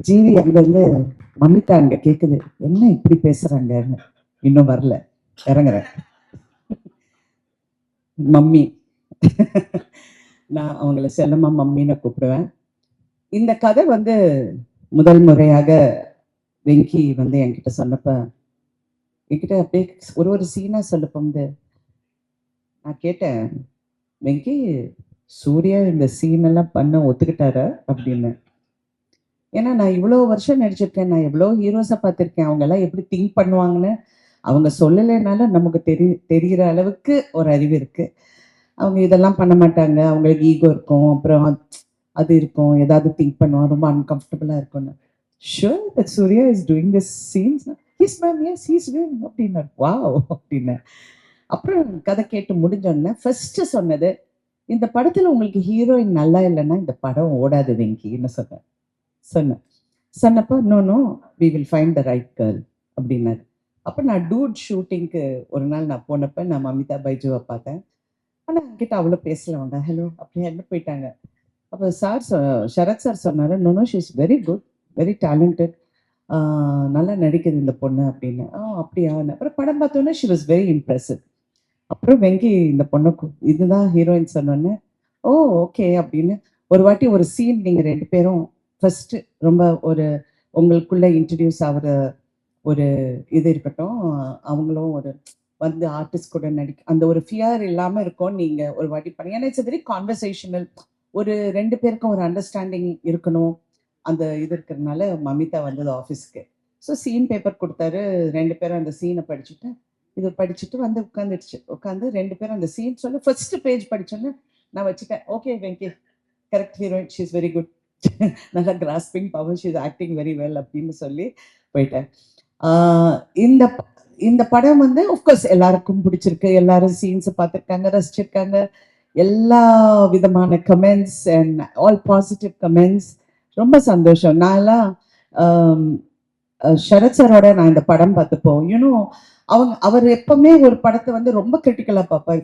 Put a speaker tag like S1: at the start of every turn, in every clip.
S1: ஜீவி அங்கிருந்து மம்மிதா அங்க கேக்குது, என்ன இப்படி பேசுறாங்கன்னு. இன்னும் வரல, இறங்குறேன். மம்மி, நான் அவங்கள செல்லம்மா மம்மின்னு கூப்பிடுவேன். இந்த கதை வந்து முதல் முறையாக வெங்கி வந்து என்கிட்ட சொன்னப்ப, என்கிட்ட அப்படியே ஒரு சீனா சொல்லப்ப வந்து நான் கேட்டேன், வெங்கி சூர்யா இந்த சீன் எல்லாம் பண்ண ஒத்துக்கிட்டாரா அப்படின்னு. ஏன்னா நான் இவ்வளோ வருஷம் நடிச்சிருக்கேன், நான் எவ்வளோ ஹீரோஸை பார்த்துருக்கேன், அவங்க எல்லாம் எப்படி திங்க் பண்ணுவாங்கன்னு அவங்க சொல்லலைனாலும் நமக்கு தெரிகிற அளவுக்கு ஒரு அறிவு இருக்கு. அவங்க இதெல்லாம் பண்ண மாட்டாங்க, அவங்களுக்கு ஈகோ இருக்கும், அப்புறம் அது இருக்கும், ஏதாவது திங்க் பண்ணுவோம், ரொம்ப அன்கம்ஃபர்டபுளாக இருக்கும்னு. Sure that Suriya is doing this scenes, his ma'am, yes he's doing அப்படின்னாரு. வாவ் அப்படின்னு. அப்புறம் கதை கேட்டு முடிஞ்சோடனே ஃபர்ஸ்ட் சொன்னது, இந்த படத்துல உங்களுக்கு ஹீரோயின் நல்லா இல்லைன்னா இந்த படம் ஓடாது வெங்கின்னு சொன்னேன். சொன்னப்போ no no we will find the right girl அப்படின்னாரு. அப்போ நான் டூட் ஷூட்டிங்க்கு ஒரு நாள் நான் போனப்ப நான் மமிதா பைஜுவை பார்த்தேன். ஆனால் என்கிட்ட அவ்வளோ பேசலவங்க, ஹலோ அப்படின்னு போயிட்டாங்க. அப்போ சார் சரத் சார் சொன்னார், no no she is very good, very talented, நல்லா நடிக்குது இந்த பொண்ணு அப்படின்னு. அப்படியா. அப்புறம் படம் பார்த்தோன்னே ஷி வாஸ் வெரி இம்ப்ரெசிவ். அப்புறம் வெங்கி இந்த பொண்ணுக்கு இதுதான் ஹீரோயின் சொன்னோன்னே, ஓ ஓகே அப்படின்னு. ஒரு வாட்டி ஒரு சீன் நீங்கள் ரெண்டு பேரும் ஃபர்ஸ்ட் ரொம்ப ஒரு உங்களுக்குள்ள இன்ட்ரடியூஸ் ஆகிற ஒரு இது இருக்கட்டும், அவங்களும் ஒரு வந்து ஆர்டிஸ்ட் கூட அந்த ஒரு ஃபியர் இல்லாமல் இருக்கும். நீங்கள் ஒரு வாட்டி பண்ணி, ஏன்னா இட்ஸ் வெரி கான்வர்சேஷனல், ஒரு ரெண்டு பேருக்கும் ஒரு அண்டர்ஸ்டாண்டிங் இருக்கணும், அந்த இது இருக்கிறதுனால மமிதா வந்தது ஆஃபீஸ்க்கு. ஸோ சீன் பேப்பர் கொடுத்தாரு, ரெண்டு பேரும் அந்த சீனை படிச்சுட்டு இது படிச்சுட்டு வந்து உட்காந்து ரெண்டு பேரும் அந்த சீன் சொல்லி ஃபர்ஸ்ட் பேஜ் படிச்சோன்னு நான் வச்சுட்டேன், okay Venky correct heroine, she is very good, நல்லா grasping power, she is acting very well அப்படின்னு சொல்லி போயிட்டேன். இந்த இந்த படம் வந்து ஆஃப்கோர்ஸ் எல்லாருக்கும் பிடிச்சிருக்கு, எல்லாரும் சீன்ஸை பார்த்துருக்காங்க, ரசிச்சிருக்காங்க, எல்லா விதமான comments and all positive comments. ரொம்ப சந்தோஷம். நான்லாம் சரத் சாரோட நான் இந்த படம் பார்த்தப்போ யூனோ அவர் எப்பவுமே ஒரு படத்தை வந்து ரொம்ப கிரிட்டிக்கலா பார்ப்பார்.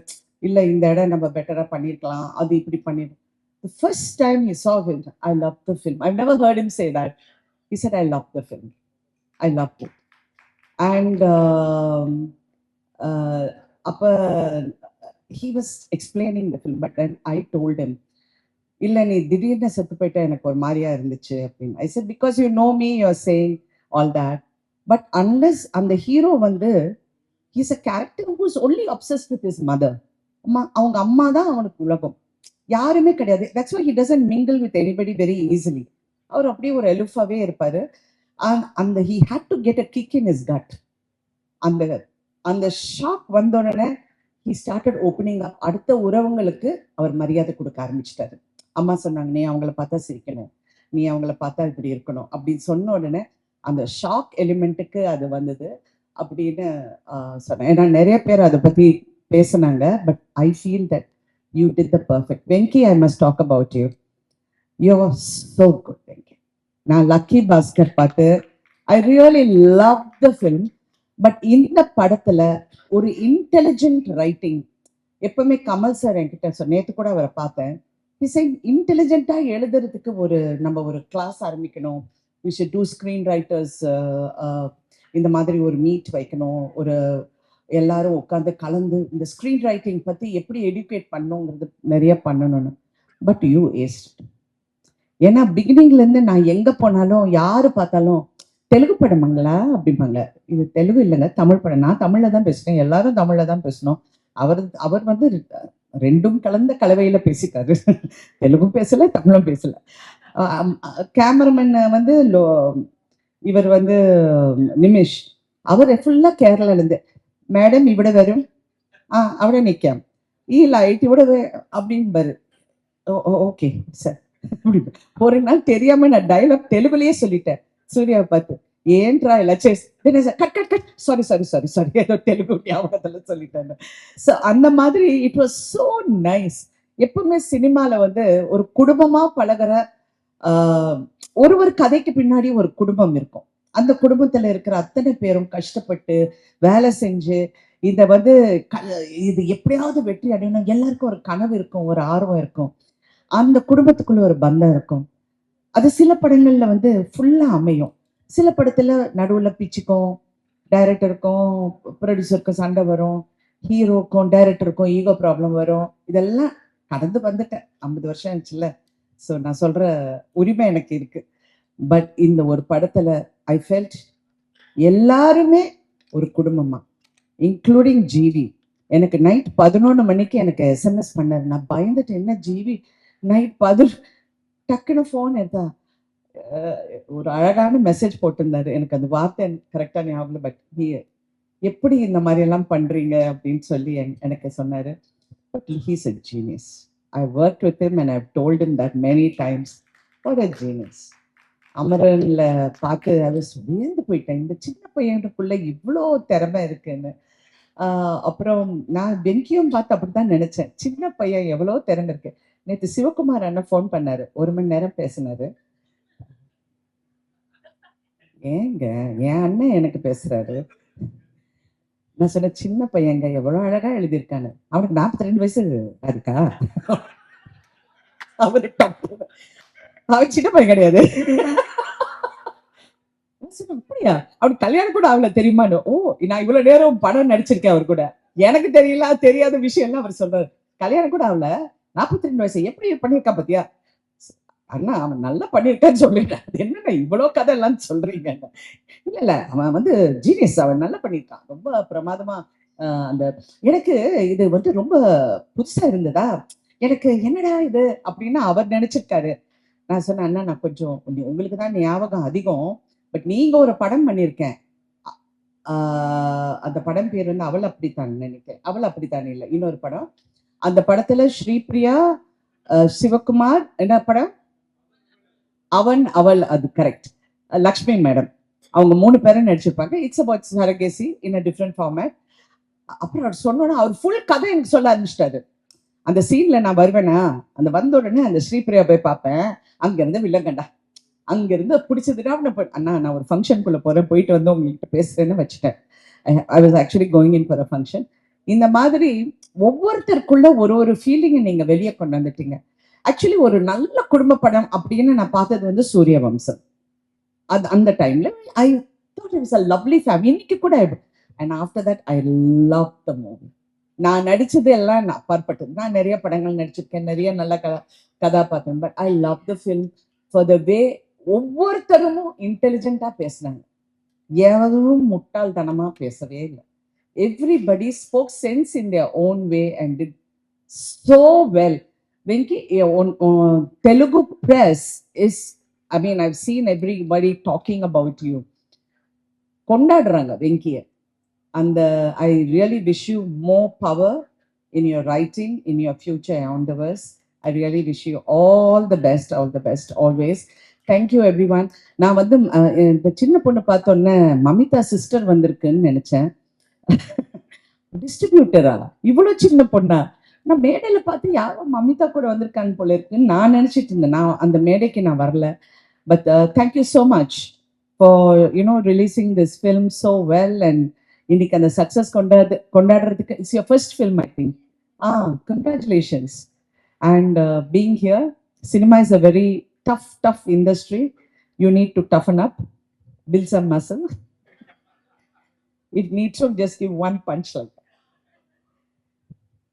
S1: இல்லை இந்த இடம் நம்ம பெட்டரா பண்ணியிருக்கலாம், அது இப்படி பண்ணிருக்கோம். The first time he saw him, I loved the film. I've never heard him say that. He said, I loved the film. I loved it. And he was explaining the film, but then I told him, இல்லை நீ திடீர்னு செத்து போயிட்டா எனக்கு ஒரு மாதிரியா இருந்துச்சு அப்படின்னு. I said, because you know me, you're saying all that. But unless அந்த ஹீரோ வந்து he's a character who's only obsessed with his mother. அவங்க அம்மா தான் அவனுக்கு உலகம், யாருமே கிடையாது. That's why he doesn't mingle with anybody very easily. அவர் அப்படியே ஒரு எலுஃபாவே இருப்பாரு. அந்த he had to get a kick in his gut. அந்த அந்த ஷாக் வந்த உடனே he started opening up. அடுத்த உறவுங்களுக்கு அவர் மரியாதை கொடுக்க ஆரம்பிச்சிட்டாரு. அம்மா சொன்னாங்க, நீ அவங்கள பார்த்தா சிரிக்கணும், நீ அவங்கள பார்த்தா இப்படி இருக்கணும் அப்படின்னு சொன்ன உடனே அந்த ஷாக் எலிமெண்ட்டுக்கு அது வந்தது அப்படின்னு சொன்னேன். ஏன்னா நிறைய பேர் அதை பத்தி பேசினாங்க, but I feel that you did the perfect. Venky, I must talk about you. You are so good Venky. நான் லக்கி பாஸ்கர் பார்த்து I really love the film. But இந்த படத்துல ஒரு இன்டெலிஜென்ட் ரைட்டிங், எப்பவுமே கமல் சார் என்கிட்ட நேற்று கூட அவரை பார்த்தேன், இன்டெலிஜென்ட்டா எழுதுறதுக்கு நம்ம ஒரு கிளாஸ் ஆரம்பிக்கணும், we should do screen writers, இந்த மாதிரி ஒரு மீட் வைக்கணும், ஒரு எல்லாரும் உட்காந்து கலந்து இந்த ஸ்கிரீன் ரைட்டிங் பத்தி எப்படி எடியூகேட் பண்ணுங்கிறது நிறைய பண்ணணும்னு. But you ஏஸ்ட். ஏன்னா பிகினிங்ல இருந்து நான் எங்க போனாலும் யாரு பார்த்தாலும் தெலுங்கு படமாங்களா அப்படிம்பாங்க. இது தெலுங்கு இல்லைங்க, தமிழ் படம். நான் தமிழ்ல தான் பேசுறேன், எல்லாரும் தமிழ்ல தான் பேசணும். அவர் வந்து ரெண்டும் கலந்த கலவையில பேசிட்டாரு. தெலுங்கும் பேசல, தமிழும் பேசல. கேமராமேன் வந்து இவர் வந்து நிமிஷ், அவர் ஃபுல்லா கேரளால இருந்து, மேடம் ഇവിടെ വരും, അവിടെ നിൽക്കാം, ഈ ലൈറ്റ് ഇവിടെ அப்படின்பாரு. ஓகே சார் அப்படின்னு. ஒரு நாள் தெரியாம நான் டைலாக் தெலுங்குலயே சொல்லிட்டேன் சூர்யாவை பார்த்து, ஏன்றா இல்லை cut cut cut, sorry sorry sorry sorry, ஏதோ தெலுங்கு ஞாபகத்துல சொல்லிட்டேன். ஸோ அந்த மாதிரி இட் வாஸ் ஸோ நைஸ். எப்பவுமே சினிமால வந்து ஒரு குடும்பமா பழகிற ஒரு கதைக்கு பின்னாடி ஒரு குடும்பம் இருக்கும். அந்த குடும்பத்துல இருக்கிற அத்தனை பேரும் கஷ்டப்பட்டு வேலை செஞ்சு இத வந்து இது எப்படியாவது வெற்றி அடையணும், எல்லாருக்கும் ஒரு கனவு இருக்கும், ஒரு ஆர்வம் இருக்கும், அந்த குடும்பத்துக்குள்ள ஒரு பந்தம் இருக்கும். அது சில படங்கள்ல வந்து ஃபுல்லா அமையும். சில படத்துல நடுவுல பிச்சுக்கும், டைரக்டருக்கும் ப்ரொடியூசருக்கும் சண்டை வரும். ஹீரோக்கும் டைரக்டருக்கும் ஈகோ ப்ராப்ளம் வரும். இதெல்லாம் கடந்து வந்துட்டேன். 50 வருஷம் ஆச்சுல்ல. ஸோ நான் சொல்ற உரிமை எனக்கு இருக்கு. பட் இந்த ஒரு படத்துல ஐ ஃபெல்ட் எல்லாருமே ஒரு குடும்பமா, இன்க்ளூடிங் ஜிவி. எனக்கு நைட் 11 மணிக்கு எனக்கு எஸ்எம்எஸ் பண்ணாரு. நான் பயந்துட்டு, என்ன ஜிவி நைட் 11 டக்குன்னு ஃபோன் எடுத்தா ஒரு அழகான மெசேஜ் போட்டிருந்தாரு. எனக்கு அந்த வார்த்தை கரெக்டா ஞாபகம், பட் எப்படி இந்த மாதிரி எல்லாம் பண்றீங்க அப்படின்னு சொல்லி எனக்கு சொன்னாரு. But he's a genius. I work with him and I told him that many times. What a genius. அமரன்ல பார்த்து அதை வியந்து போயிட்டேன். இந்த சின்ன பையனுக்குள்ள இவ்வளோ திறமை இருக்குன்னு. அப்புறம் நான் வெங்கியும் பார்த்து அப்படித்தான் நினைச்சேன். சின்ன பையன் எவ்வளோ திறமை இருக்கு. நேற்று சிவகுமார் அண்ணன் ஃபோன் பண்ணாரு. 1 மணி நேரம் பேசினாரு. ஏங்க என் அண்ணன் எனக்கு பேசுறாரு. நான் சொன்னேன், சின்ன பையங்க எவ்வளவு அழகா எழுதியிருக்கானு. அவனுக்கு 42 வயசு இருக்கா? அவரு அவன் சின்ன பையன் கிடையாது. அப்படியா? அவனுக்கு கல்யாணம் கூட அவள தெரியுமான்னு. ஓ, நான் இவ்வளவு நேரம் படம் நடிச்சிருக்கேன் அவர் கூட. எனக்கு தெரியல, தெரியாத விஷயம் எல்லாம் அவர் சொல்றாரு. கல்யாணம் கூட அவள 42 வயசு எப்படி பண்ணிருக்கா பத்தியா? அண்ணா அவன் நல்லா பண்ணிருக்கான்னு சொல்லிட்டான். என்னங்க இவ்வளவு கதை எல்லாம் சொல்றீங்க? இல்ல இல்ல, அவன் வந்து ஜீனியஸ். அவன் நல்லா பண்ணிருக்கான். ரொம்ப பிரமாதமா. அந்த எனக்கு இது வந்து ரொம்ப புதுசா இருந்ததா. எனக்கு என்னடா இது அப்படின்னு அவர் நினைச்சிருக்காரு. நான் சொன்னேன், அண்ணா நான் கொஞ்சம் உங்களுக்கு தான் ஞாபகம் அதிகம். பட் நீங்க ஒரு படம் பண்ணியிருக்கேன். அந்த படம் பேர் வந்து அவள் அப்படித்தான் நினைக்கிறேன். அவள் அப்படித்தான் இல்லை, இன்னொரு படம். அந்த படத்துல ஸ்ரீபிரியா, சிவகுமார், என்ன படம்? அவன் அவள், அது கரெக்ட். லக்ஷ்மி மேடம், அவங்க 3 பேரும் நடிச்சிருப்பாங்க. It's about surrogacy in a different format. அப்புறம் அவர் சொன்னோன்னா அவர் ஃபுல் கதை எனக்கு சொல்ல ஆரம்பிச்சிட்டாரு. அந்த சீன்ல நான் வருவேனா, அந்த வந்த உடனே அந்த ஸ்ரீபிரியா போய் பார்ப்பேன். அங்க இருந்து வில்லங்கண்டா, அங்க இருந்து பிடிச்சதுன்னா அண்ணா நான் ஒரு ஃபங்க்ஷனுக்குள்ள போறேன், போயிட்டு வந்து உங்ககிட்ட பேசுறேன்னு வச்சுட்டேன். I was actually going in for a function. இந்த மாதிரி ஒவ்வொருத்தருக்குள்ள ஒரு ஒரு ஃபீலிங்கை நீங்க வெளியே கொண்டு வந்துட்டீங்க. ஆக்சுவலி ஒரு நல்ல குடும்ப படம் அப்படின்னு நான் பார்த்தது வந்து சூரிய வம்சம். அது அந்த டைம்ல I thought it was a lovely family. இன்னைக்கு கூட and after that I love the movie. நான் நடிச்சது எல்லாம் அப்பாற்பட்டது. நான் நிறைய படங்கள் நடிச்சிருக்கேன், நிறைய நல்ல கதாபாத்திரம். But I love the film for the way ஒவ்வொருத்தரும் இன்டெலிஜென்ட்டா பேசினாங்க. எவரும் முட்டாள்தனமா பேசவே இல்லை. Everybody spoke sense in their own way and did so well. Venki, Telugu press is, I mean, I've seen everybody talking about you. கொண்டாடுறாங்க வெங்கிய. And I really wish you more power in your writing, in your future endeavors. I really wish you all the best always. Thank you everyone. நான் வந்து இந்த சின்ன பொண்ணு பார்த்தோன்னே Mamitha sister வந்திருக்குன்னு நினைச்சேன். டிஸ்ட்ரிபியூட்டரா இவ்வளவு சின்ன பொண்ணா? நான் மேடையில பார்த்து யாரும் மமிதா கூட வந்திருக்காங்க போல இருக்குன்னு நான் நினைச்சிட்டு இருந்தேன். நான் அந்த மேடைக்கு நான் வரல. But thank you so much for releasing this film so well. And இன்னைக்கு அந்த சக்சஸ் கொண்டாடுறதுக்கு it's your first film I think. Congratulations. And being here, cinema is a very tough industry. You need to toughen up, build some muscle. It needs to just give one punch like that.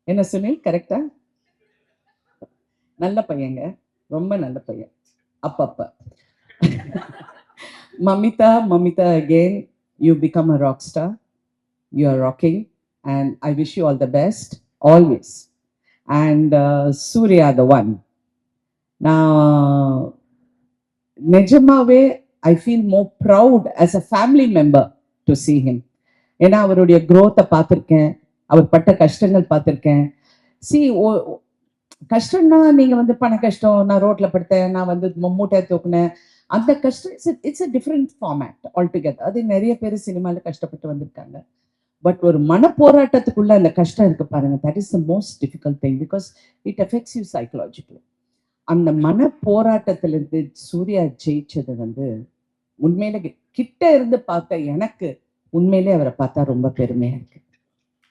S1: என்ன சுனில் கரெக்டா? நல்ல பையங்க, ரொம்ப நல்ல பையன். அப்பப்ப Mamita again, you become a rock star. You are rocking and I wish you all the best always. And Surya the one. Now நிஜமாவே I feel more proud as a family member to see him. ஏன்னா அவருடைய growth பார்த்திருக்கேன், அவர் பட்ட கஷ்டங்கள் பார்த்திருக்கேன். See, கஷ்டம்னா நீங்க வந்து பண கஷ்டம், நான் ரோட்ல படுத்தேன், நான் வந்து மூட்டை தூக்குனேன், அந்த கஷ்டம் it's a different format altogether. அது நிறைய பேர் சினிமால கஷ்டப்பட்டு வந்திருக்காங்க. பட் ஒரு மன போராட்டத்துக்குள்ள அந்த கஷ்டம் இருக்கு பாருங்க, that is the most difficult thing because it affects you psychologically. அந்த மன போராட்டத்திலிருந்து சூர்யா ஜெயிச்சது வந்து உண்மையில கிட்ட இருந்து பார்த்த எனக்கு உண்மையிலே அவரை பார்த்தா ரொம்ப பெருமையா இருக்கு.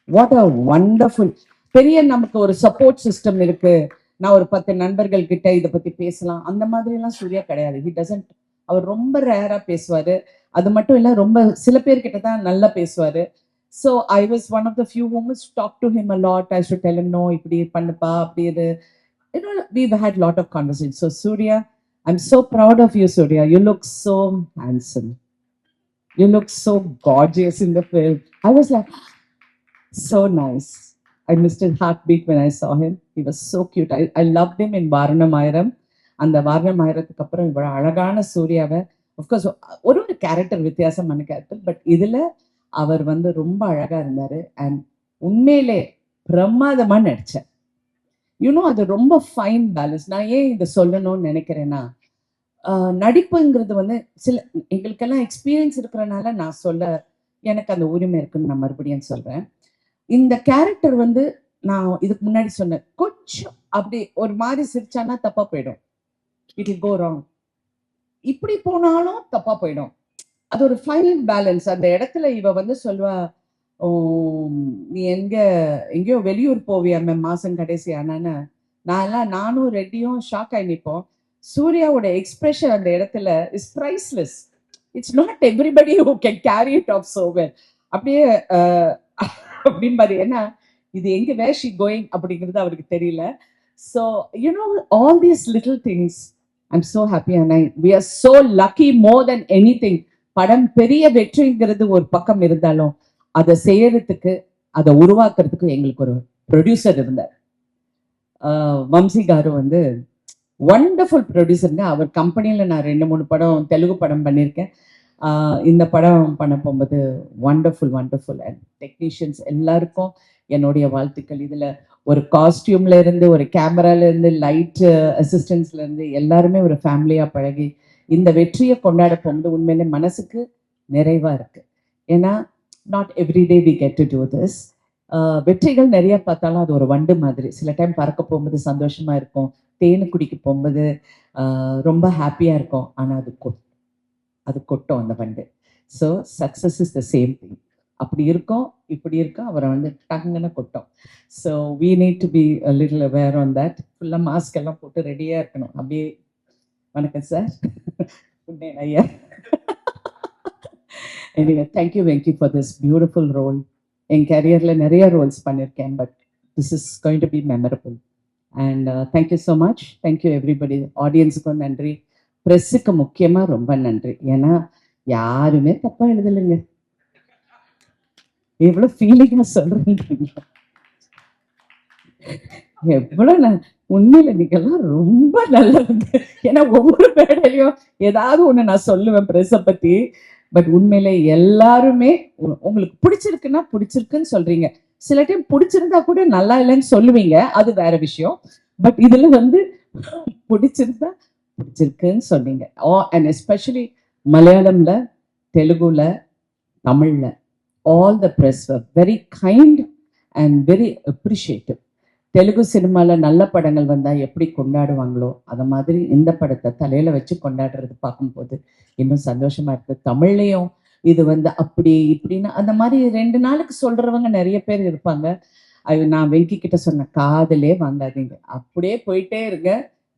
S1: What a wonderful. பெரிய நமக்கு ஒரு சப்போர்ட் சிஸ்டம் இருக்கு. நான் ஒரு 10 நண்பர்கள் கிட்ட இதை பத்தி பேசலாம் அந்த மாதிரி எல்லாம் சூர்யா கிடையாது. He doesn't. அவர் ரொம்ப ரேரா பேசுவாரு. அது மட்டும் இல்ல, ரொம்ப சில பேர்கிட்ட தான் நல்லா பேசுவாரு. So I was one of the few women to talk to him a lot. I should tell him, no, இப்படி பண்ணுப்பா, அப்படி இது. You know, we've had a lot of conversations. So Surya, I'm so proud of you, Surya. You look so handsome. You look so gorgeous in the film. I was like, so nice. I missed his heartbeat when I saw him. He was so cute. I loved him in Varanamayiram. அந்த வாரணமாயிரத்துக்கு அப்புறம் இவ்வளவு அழகான சூர்யாவை, of course ஒரு ஒரு character வித்தியாசமான character, but இதுல அவர் வந்து ரொம்ப அழகா இருந்தாரு. அண்ட் உண்மையிலே பிரமாதமா நடிச்சேன். யூனோ அது ரொம்ப ஃபைன் பேலன்ஸ். நான் ஏன் இதை சொல்லணும்னு நினைக்கிறேன்னா, நடிப்புங்கிறது வந்து சில எங்களுக்கெல்லாம் எக்ஸ்பீரியன்ஸ் இருக்கிறனால நான் சொல்ல எனக்கு அந்த உரிமை இருக்குன்னு நான் மறுபடியும் சொல்றேன். இந்த கேரக்டர் வந்து நான் இதுக்கு முன்னாடி சொன்னேன், கொஞ்சம் அப்படி ஒரு மாதிரி சிரிச்சானா தப்பா போயிடும். It will go wrong. இப்படி போனாலும் தப்பா போயிடும். அது ஒரு ஃபைன் பேலன்ஸ். அந்த இடத்துல இவ வந்து சொல்வா, நீ எங்கேயோ வெளியூர் போவியாமே மாசம் கடைசி ஆனான்னு. நானும் ரெட்டியும் ஷாக் ஆகி நிற்போம். சூர்யாவோட எக்ஸ்பிரஷன் அந்த இடத்துல is priceless. It's not everybody who can carry it of so well. அப்படியே அப்படின்னு பாரு. ஏன்னா இது எங்க வேர் ஷி கோயிங் அப்படிங்கிறது அவருக்கு தெரியல. So you know all these little things I'm so happy. And we are so lucky more than anything. படம் பெரிய வெற்றிங்கிறது ஒரு பக்கம் இருந்தாலும் அதை செய்யறதுக்கு, அதை உருவாக்குறதுக்கு எங்களுக்கு ஒரு ப்ரொடியூசர் இருந்தார். வம்சி காரு வந்து வண்டர்ஃபுல் ப்ரொடியூசருங்க. அவர் கம்பெனியில நான் 2-3 படம் தெலுங்கு படம் பண்ணியிருக்கேன். இந்த படம் பண்ண போகும்போது வண்டர்ஃபுல் வண்டர்ஃபுல். அண்ட் டெக்னீஷியன்ஸ் எல்லாருக்கும் என்னுடைய வாழ்த்துக்கள். இதுல ஒரு காஸ்டியூம்ல இருந்து, ஒரு கேமரால இருந்து, லைட் அசிஸ்டன்ஸ்ல இருந்து எல்லாருமே ஒரு ஃபேமிலியா பழகி இந்த வெற்றியை கொண்டாட போகும்போது உண்மையிலே மனசுக்கு நிறைவா இருக்கு. ஏன்னா not every day we get to do this. வெற்றிகள் நிறைய பார்த்தாலும் அது ஒரு வண்டு மாதிரி. சில டைம் பறக்க போகும்போது சந்தோஷமா இருக்கும், தேனு குடிக்க போகும்போது ரொம்ப ஹாப்பியா இருக்கும். ஆனா அது கொட்டும் அந்த வண்டு. So success is the same thing. அப்படி இருக்கும், இப்படி இருக்கும், அவரை வந்து டங்குன்னு கொட்டும். So we need to be little aware on that. ஃபுல்லாக மாஸ்க் எல்லாம் போட்டு ரெடியாக இருக்கணும். அப்படியே வணக்கம் சார். ஐயா. Anyway, thank you Venki for this beautiful role. என் கேரியர்ல நிறைய ரோல்ஸ் பண்ணியிருக்கேன், but this is going to be memorable. And thank you so much. Thank you everybody. ஆடியன்ஸுக்கும் நன்றி, ப்ரெஸ்ஸுக்கு முக்கியமா ரொம்ப நன்றி. ஏன்னா யாருமே தப்பா எழுதலைங்க. எவ்வளவு ஃபீலிங்கா சொல்றீங்க, எவ்வளவு உண்மையில நீங்கெல்லாம் ரொம்ப நல்லவங்க. ஏன்னா ஒவ்வொரு மேடையிலையும் ஏதாவது ஒண்ணு நான் சொல்லுவேன் ப்ரெஸ்ஸை பத்தி. பட் உண்மையில எல்லாருமே உங்களுக்கு பிடிச்சிருக்குன்னா பிடிச்சிருக்குன்னு சொல்றீங்க. சில டைம் பிடிச்சிருந்தா கூட நல்லா இல்லைன்னு சொல்லுவீங்க, அது வேற விஷயம். பட் இதுல வந்து பிடிச்சிருந்தா பிடிச்சிருக்குன்னு சொன்னீங்க. அண்ட் எஸ்பெஷலி மலையாளம்ல, தெலுங்குல, தமிழ்ல all the press were very kind and very appreciative. Telugu சினிமால நல்ல படங்கள் வந்தா எப்படி கொண்டாடுவாங்களோ அத மாதிரி இந்த படத்தை தலையில வச்சு கொண்டாடுறது பார்க்கும்போது இன்னும் சந்தோஷமா இருக்கு. தமிழ்லயும் இது வந்து அப்படி இப்படின்னு அந்த மாதிரி 2 நாளுக்கு சொல்றவங்க நிறைய பேர் இருப்பாங்க. நான் வெங்கி கிட்ட சொன்ன, காதலே வாங்காதீங்க, அப்படியே போயிட்டே இருங்க,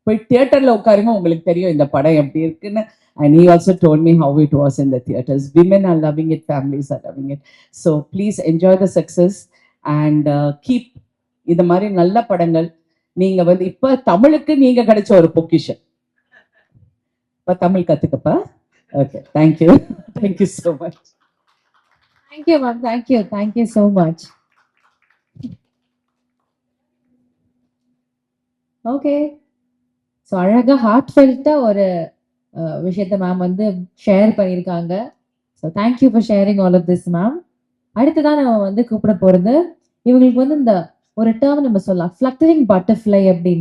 S1: போய் தியேட்டர்ல உட்காருங்க, உங்களுக்கு தெரியும் இந்த படம் எப்படி இருக்குன்னு. And he also told me how it was in the theaters. Women are loving it, families are loving it. So please enjoy the success and keep இந்த மாதிரி நல்ல படங்கள். நீங்க வந்து இப்ப தமிழுக்கு நீங்க கிடைச்ச ஒரு பொக்கிஷம். இப்ப தமிழ் கத்துக்கப்பா. Okay, thank you. Thank you so much.
S2: Thank you, ma'am. Thank you so much. Okay, so அழகா ஹார்ட்ஃபெல்ட்டா ஒரு விஷயத்த மேம் வந்து ஷேர் பண்ணியிருக்காங்க. So thank you for sharing all of this ma'am. அடுத்ததான் நம்ம வந்து கூப்பிட போறது, இவங்களுக்கு வந்து இந்த ஒரு டேர்ம் நம்ம சொல்லலாம், ஃப்ளட்டரிங் பட்டர்ஃப்ளை அப்படின்னு.